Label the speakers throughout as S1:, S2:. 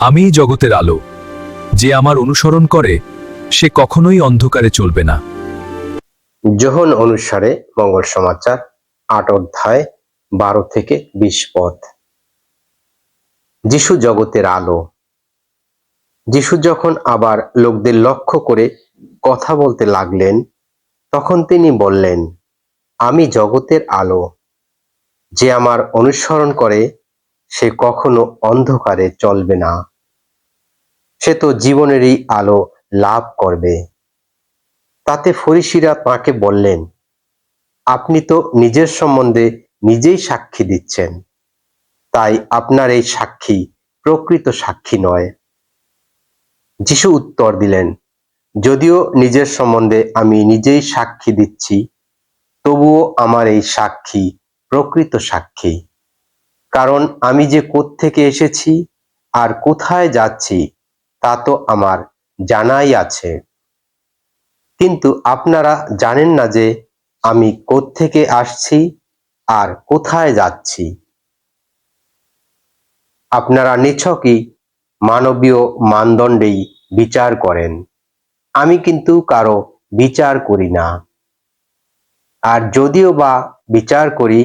S1: আমিই জগতের আলো। যে আমার অনুসরণ করে সে কখনোই অন্ধকারে চলবে না।
S2: যোহন অনুসারে মঙ্গল সমাচার ৮ অধ্যায় ১২ থেকে ২০ পদ। যিশু জগতের আলো। যিশু যখন আবার লোকদের লক্ষ্য করে কথা বলতে লাগলেন, তখন তিনি বললেন, আমি জগতের আলো। যে আমার অনুসরণ করে সে কখনো অন্ধকারে চলবে না, সে তো জীবনেরই আলো লাভ করবে। তাতে ফরিসিরা তাঁকে বললেন, আপনি তো নিজের সম্বন্ধে নিজেই সাক্ষী দিচ্ছেন, তাই আপনার এই সাক্ষী প্রকৃত সাক্ষী নয়। যিশু উত্তর দিলেন, যদিও নিজের সম্বন্ধে আমি নিজেই সাক্ষী দিচ্ছি, তবুও আমার এই সাক্ষী প্রকৃত সাক্ষী। কারণ আমি যে কোত্থেকে এসেছি আর কোথায় যাচ্ছি তা তো আমার জানাই আছে, কিন্তু আপনারা জানেন না যে আমি কোত্থেকে আসছি আর কোথায় যাচ্ছি। আপনারা নিছকই মানবীয় মানদণ্ডেই বিচার করেন, আমি কিন্তু কারো বিচার করি না। আর যদিও বা বিচার করি,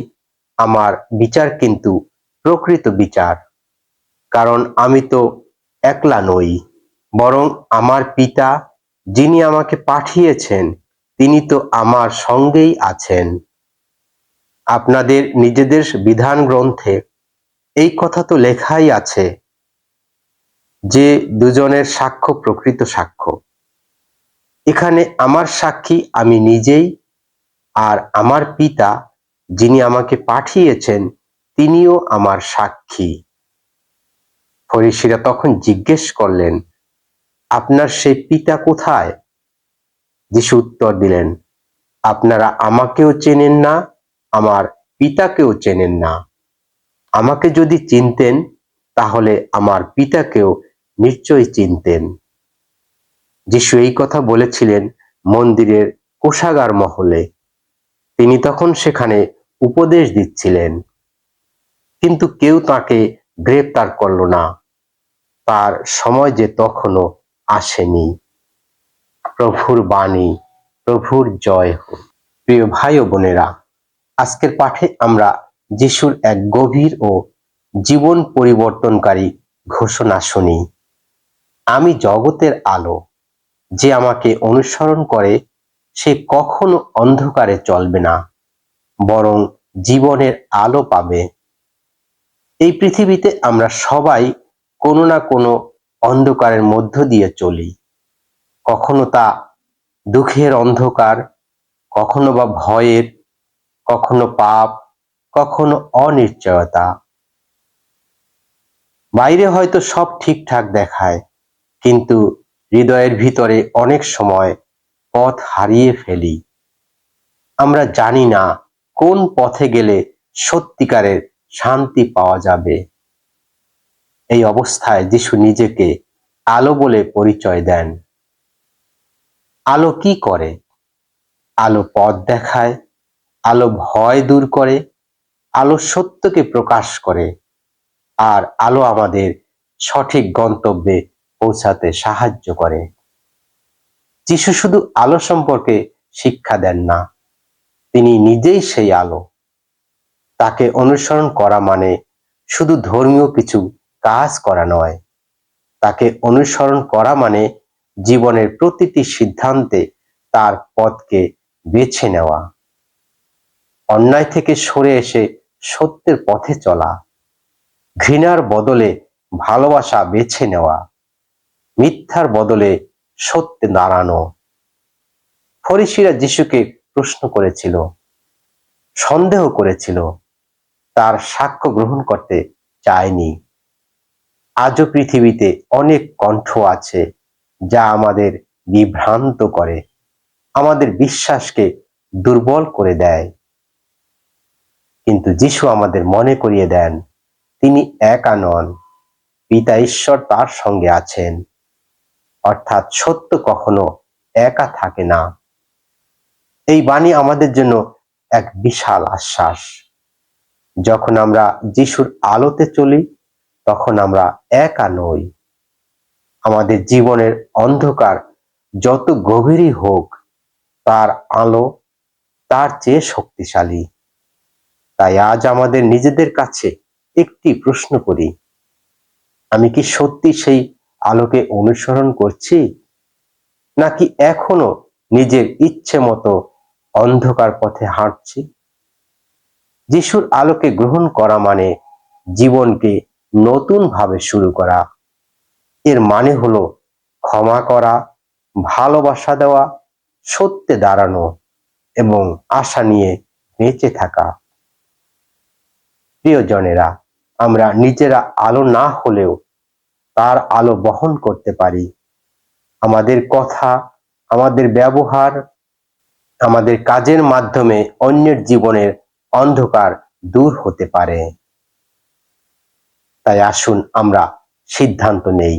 S2: আমার বিচার কিন্তু প্রকৃত বিচার। কারণ আমি তো একলা নই, বরং আমার পিতা যিনি আমাকে পাঠিয়েছেন তিনি তো আমার সঙ্গেই আছেন। আপনাদের নিজেদের বিধান গ্রন্থে এই কথা তো লেখাই আছে যে দুজনের সাক্ষ্য প্রকৃত সাক্ষ্য। এখানে আমার সাক্ষী আমি নিজেই, আর আমার পিতা যিনি আমাকে পাঠিয়েছেন তিনিও আমার সাক্ষী। ফরিসিরা তখন জিজ্ঞেস করলেন, আপনার সেই পিতা কোথায়? যিশু উত্তর দিলেন, আপনারা আমাকেও চেনেন না, আমার পিতাকেও চেনেন না। আমাকে যদি চিনতেন তাহলে আমার পিতাকেও নিশ্চয়ই চিনতেন। যিশু এই কথা বলেছিলেন মন্দিরের কোষাগার মহলে। তিনি তখন সেখানে উপদেশ দিচ্ছিলেন, কিন্তু কেউ তাকে গ্রেপ্তার করল না। তার সময় যে তখনও আসেনি। প্রভুর বাণী, প্রভুর জয় হোক। প্রিয় ভাই ও বোনেরা, আজকের পাঠে আমরা যিশুর এক গভীর ও জীবন পরিবর্তনকারী ঘোষণা শুনি। আমি জগতের আলো। যে আমাকে অনুসরণ করে সে কখনো অন্ধকারে চলবে না, বরং জীবনের আলো পাবে। এই পৃথিবীতে আমরা সবাই কোনো না কোনো অন্ধকারের মধ্য দিয়ে চলি। কখনো তা দুঃখের অন্ধকার, কখনো বা ভয়ের, কখনো পাপ, কখনো অনিশ্চয়তা। বাইরে হয়তো সব ঠিকঠাক দেখায়, কিন্তু হৃদয়ের ভিতরে অনেক সময় পথ হারিয়ে ফেলি। আমরা জানি না কোন পথে গেলে সত্যিকারের শান্তি পাওয়া যাবে। এই অবস্থায় যিশু নিজেকে আলো বলে পরিচয় দেন। আলো কি করে? আলো পথ দেখায়, আলো ভয় দূর করে, আলো সত্যকে প্রকাশ করে, আর আলো আমাদের সঠিক গন্তব্যে পৌঁছাতে সাহায্য করে। যিশু শুধু আলো সম্পর্কে শিক্ষা দেন না, তিনি নিজেই সেই আলো। তাকে অনুসরণ করা মানে শুধু ধর্মীয় কিছু কাজ করা নয়, তাকে অনুসরণ করা মানে জীবনের প্রতিটি সিদ্ধান্তে তার পথকে বেছে নেওয়া, অন্যায় থেকে সরে এসে সত্যের পথে চলা, ঘৃণার বদলে ভালোবাসা বেছে নেওয়া, মিথ্যার বদলে সত্যে দাঁড়ানো। ফরিসিরা যিশুকে প্রশ্ন করেছিল, সন্দেহ করেছিল, তার সাক্ষ্য গ্রহণ করতে চায়নি। আজও পৃথিবীতে অনেক কণ্ঠ আছে যা আমাদের বিভ্রান্ত করে, আমাদের বিশ্বাসকে দুর্বল করে দেয়। কিন্তু যিশু আমাদের মনে করিয়ে দেন, তিনি একা নন, পিতা ঈশ্বর তার সঙ্গে আছেন। অর্থাৎ সত্য কখনো একা থাকে না। এই বাণী আমাদের জন্য এক বিশাল আশ্বাস। যখন আমরা যিশুর আলোতে চলি তখন আমরা একা নই, আমাদের জীবনের অন্ধকার যত গভীরই হোক, তার আলো তার চেয়ে শক্তিশালী। তাই আজ আমাদের নিজেদের কাছে একটি প্রশ্ন করি, আমি কি সত্যি সেই আলোকে অনুসরণ করছি, নাকি এখনো নিজের ইচ্ছে মতো অন্ধকার পথে হাঁটছি? যিশুর আলোকে গ্রহণ করা মানে জীবনকে নতুন ভাবে শুরু করা। এর মানে হলো ক্ষমা করা, ভালোবাসা দেওয়া, সত্যে দাঁড়ানো এবং আশা নিয়ে বেঁচে থাকা। প্রিয়জনেরা, আমরা নিজেরা আলো না হলেও তার আলো বহন করতে পারি। আমাদের কথা, আমাদের ব্যবহার, আমাদের কাজের মাধ্যমে অন্যের জীবনের অন্ধকার দূর হতে পারে। তাই আসুন আমরা সিদ্ধান্ত নেই,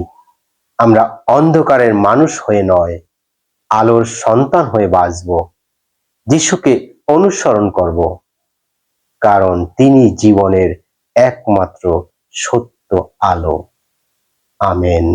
S2: আমরা অন্ধকারের মানুষ হয়ে নয়, আলোর সন্তান হয়ে বাঁচব, যিশুকে অনুসরণ করব, কারণ তিনি জীবনের একমাত্র সত্য আলো। আমেন।